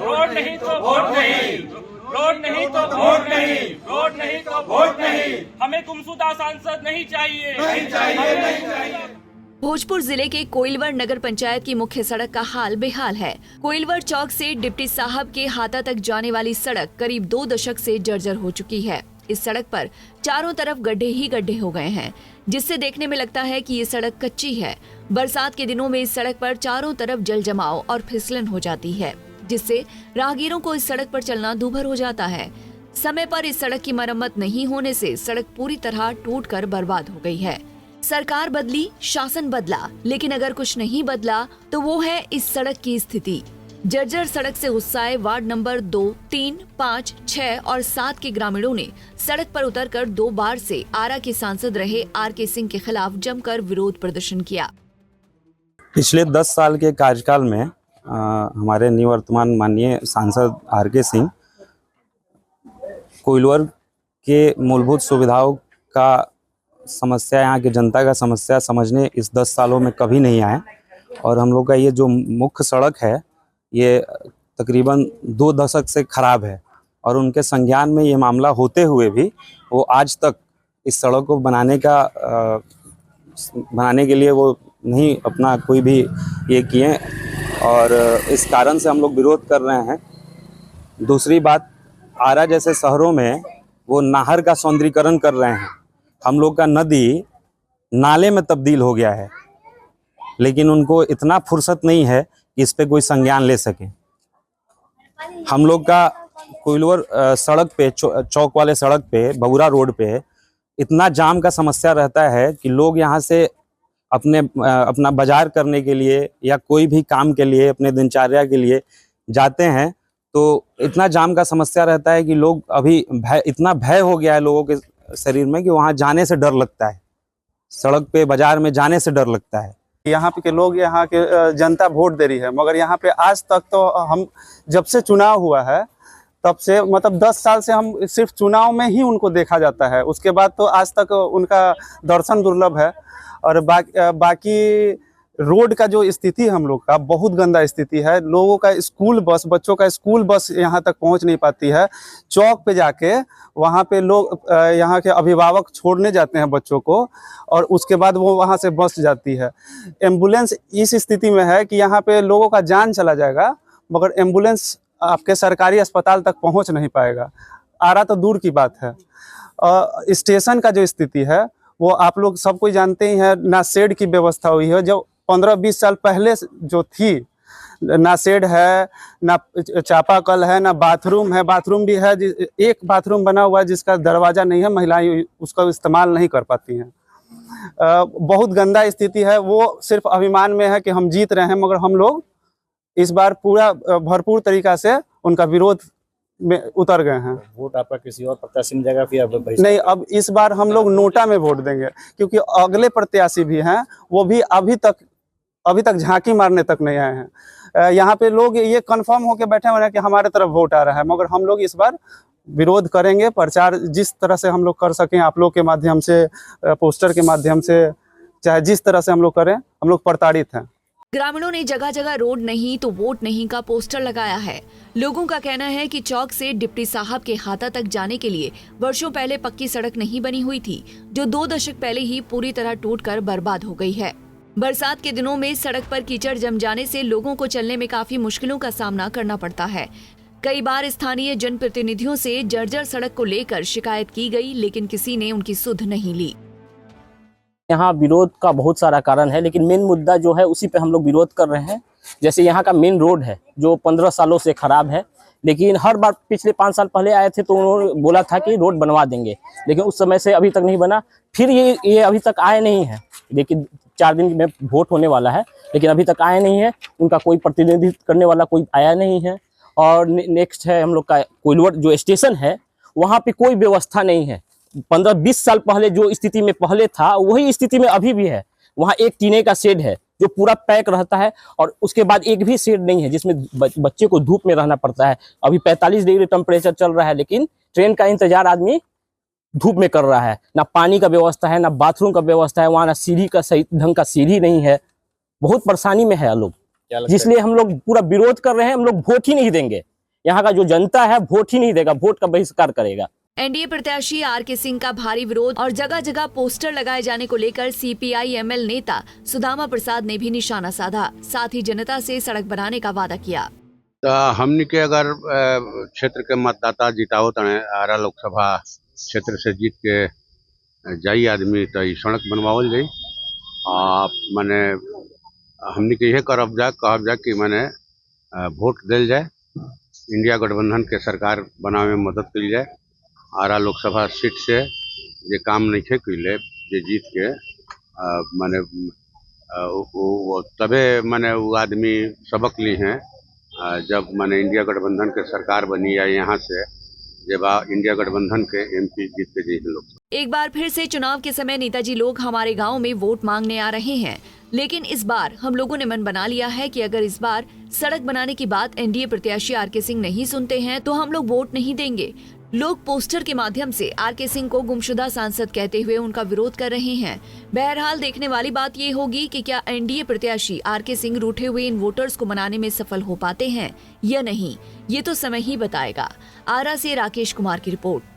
Road नहीं तो vote नहीं, रोड नहीं तो वोट नहीं, रोड नहीं तो वोट नहीं। हमें गुमशुदा सांसद नहीं चाहिए, नहीं चाहिए, नहीं चाहिए। भोजपुर जिले के कोइलवर नगर पंचायत की मुख्य सड़क का हाल बेहाल है। कोइलवर चौक से डिप्टी साहब के हाता तक जाने वाली सड़क करीब 2 दशक से जर्जर हो चुकी है। इस सड़क पर चारों तरफ गड्ढे ही गड्ढे हो गए हैं, जिससे देखने में लगता है कि ये सड़क कच्ची है। बरसात के दिनों में इस सड़क पर चारों तरफ जल जमाव और फिसलन हो जाती है, जिससे राहगीरों को इस सड़क पर चलना दूभर हो जाता है। समय पर इस सड़क की मरम्मत नहीं होने से सड़क पूरी तरह टूटकर बर्बाद हो गई है। सरकार बदली, शासन बदला, लेकिन अगर कुछ नहीं बदला तो वो है इस सड़क की स्थिति। जर्जर सड़क से गुस्साए वार्ड नंबर 2, 3, 5, 6 और 7 के ग्रामीणों ने सड़क पर उतरकर 2 बार से आरा के सांसद रहे आर.के. सिंह के खिलाफ जमकर विरोध प्रदर्शन किया। पिछले 10 साल के कार्यकाल में हमारे निवर्तमान माननीय सांसद आर.के. सिंह कोइलवर के मूलभूत सुविधाओं का समस्या, यहाँ की जनता का समस्या समझने इस 10 सालों में कभी नहीं आए। और हम लोग का ये जो मुख्य सड़क है ये तकरीबन 2 दशक से खराब है और उनके संज्ञान में ये मामला होते हुए भी वो आज तक इस सड़क को बनाने के लिए वो नहीं अपना कोई भी ये किए और इस कारण से हम लोग विरोध कर रहे हैं। दूसरी बात, आरा जैसे शहरों में वो नहर का सौंदर्यीकरण कर रहे हैं। हम लोग का नदी नाले में तब्दील हो गया है, लेकिन उनको इतना फुर्सत नहीं है कि इस पे कोई संज्ञान ले सके। हम लोग का कोइलवर सड़क पे, चौक वाले सड़क पे, बगुरा रोड पे इतना जाम का समस्या रहता है कि लोग यहाँ से अपना बाजार करने के लिए या कोई भी काम के लिए, अपने दिनचर्या के लिए जाते हैं तो इतना जाम का समस्या रहता है कि लोग अभी इतना भय हो गया है लोगों के शरीर में कि वहाँ जाने से डर लगता है, सड़क पे बाजार में जाने से डर लगता है। यहाँ पे के लोग, यहाँ के जनता वोट दे रही है, मगर यहाँ पे आज तक तो हम जब से चुनाव हुआ है तब से, मतलब 10 साल से हम सिर्फ चुनाव में ही उनको देखा जाता है। उसके बाद तो आज तक उनका दर्शन दुर्लभ है। और बाकी रोड का जो स्थिति हम लोग का बहुत गंदा स्थिति है। लोगों का स्कूल बस, बच्चों का स्कूल बस यहाँ तक पहुँच नहीं पाती है। चौक पे जाके वहाँ पे लोग, यहाँ के अभिभावक छोड़ने जाते हैं बच्चों को और उसके बाद वो वहाँ से बस जाती है। एम्बुलेंस इस स्थिति में है कि यहाँ पे लोगों का जान चला जाएगा, मगर एम्बुलेंस आपके सरकारी अस्पताल तक पहुँच नहीं पाएगा। आरा तो दूर की बात है। स्टेशन का जो स्थिति है वो आप लोग सब कोई जानते ही हैं। ना शेड की व्यवस्था हुई है, जो 15-20 साल पहले जो थी, ना शेड है, ना चापाकल है, ना बाथरूम है। बाथरूम भी है, एक बाथरूम बना हुआ है जिसका दरवाज़ा नहीं है, महिलाएं उसका इस्तेमाल नहीं कर पाती हैं। बहुत गंदा स्थिति है। वो सिर्फ अभिमान में है कि हम जीत रहे हैं, मगर हम लोग इस बार पूरा भरपूर तरीक़ा से उनका विरोध में उतर गए हैं। वोट आपका किसी और प्रत्याशी में जाएगा फिर नहीं, अब इस बार हम लोग नोटा में वोट देंगे, क्योंकि अगले प्रत्याशी भी हैं, वो भी अभी तक झांकी मारने तक नहीं आए हैं। यहाँ पे लोग ये कंफर्म होके बैठे हुए हैं कि हमारे तरफ वोट आ रहा है, मगर हम लोग इस बार विरोध करेंगे। प्रचार जिस तरह से हम लोग कर सकें, आप लोग के माध्यम से, पोस्टर के माध्यम से, चाहे जिस तरह से हम लोग करें, हम लोग प्रताड़ित हैं। ग्रामीणों ने जगह जगह रोड नहीं तो वोट नहीं का पोस्टर लगाया है। लोगों का कहना है कि चौक से डिप्टी साहब के हाता तक जाने के लिए वर्षों पहले पक्की सड़क नहीं बनी हुई थी, जो 2 दशक पहले ही पूरी तरह टूटकर बर्बाद हो गई है। बरसात के दिनों में सड़क पर कीचड़ जम जाने से लोगों को चलने में काफी मुश्किलों का सामना करना पड़ता है। कई बार स्थानीय जनप्रतिनिधियों से जर्जर सड़क को लेकर शिकायत की गई, लेकिन किसी ने उनकी सुध नहीं ली। यहाँ विरोध का बहुत सारा कारण है, लेकिन मेन मुद्दा जो है उसी पे हम लोग विरोध कर रहे हैं। जैसे यहाँ का मेन रोड है जो 15 सालों से खराब है, लेकिन हर बार पिछले 5 साल पहले आए थे तो उन्होंने बोला था कि रोड बनवा देंगे, लेकिन उस समय से अभी तक नहीं बना। फिर ये अभी तक आए नहीं है। लेकिन 4 दिन में वोट होने वाला है, लेकिन अभी तक आए नहीं है। उनका कोई प्रतिनिधित्व करने वाला कोई आया नहीं है। और नेक्स्ट है हम लोग का कोइलवर जो स्टेशन है, वहाँ पे कोई व्यवस्था नहीं है। 15-20 साल पहले जो स्थिति में पहले था वही स्थिति में अभी भी है। वहाँ एक टीने का शेड है जो पूरा पैक रहता है, और उसके बाद एक भी शेड नहीं है जिसमें बच्चे को धूप में रहना पड़ता है। अभी 45 डिग्री टेम्परेचर चल रहा है, लेकिन ट्रेन का इंतजार आदमी धूप में कर रहा है। ना पानी का व्यवस्था है, ना बाथरूम का व्यवस्था है, वहाँ ना सीढ़ी का सही ढंग का सीढ़ी नहीं है। बहुत परेशानी में है लोग, जिसलिए हम लोग पूरा विरोध कर रहे हैं। हम लोग वोट ही नहीं देंगे। यहाँ का जो जनता है वोट ही नहीं देगा, वोट का बहिष्कार करेगा। एनडीए प्रत्याशी आर.के. सिंह का भारी विरोध और जगह जगह पोस्टर लगाए जाने को लेकर सीपीआई-एमएल नेता सुदामा प्रसाद ने भी निशाना साधा। साथ ही जनता से सड़क बनाने का वादा किया। तो हमनी के अगर क्षेत्र के मतदाता जिताओ तने आरा लोकसभा क्षेत्र से जीत के जाई आदमी तो ई सड़क बनवावल जाई। माने हमनी के यह कहब जा कि माने वोट दिल जाए, इंडिया गठबंधन के सरकार बनावे में मदद करी जाए। आरा लोकसभा सीट से ये काम नहीं थे कैले जे जीत के माने वो तबे माने वो आदमी सबक ली हैं जब माने इंडिया गठबंधन के सरकार बनी या यहाँ से जब इंडिया गठबंधन के एमपी जीत के जीत लोग। एक बार फिर से चुनाव के समय नेताजी लोग हमारे गांव में वोट मांगने आ रहे हैं, लेकिन इस बार हम लोगों ने मन बना लिया है कि अगर इस बार सड़क बनाने की बात एनडीए प्रत्याशी आर.के. सिंह नहीं सुनते हैं तो हम लोग वोट नहीं देंगे। लोग पोस्टर के माध्यम से आर.के. सिंह को गुमशुदा सांसद कहते हुए उनका विरोध कर रहे हैं। बहरहाल देखने वाली बात ये होगी कि क्या एनडीए प्रत्याशी आर.के. सिंह रूठे हुए इन वोटर्स को मनाने में सफल हो पाते हैं या नहीं, ये तो समय ही बताएगा। आरा से राकेश कुमार की रिपोर्ट।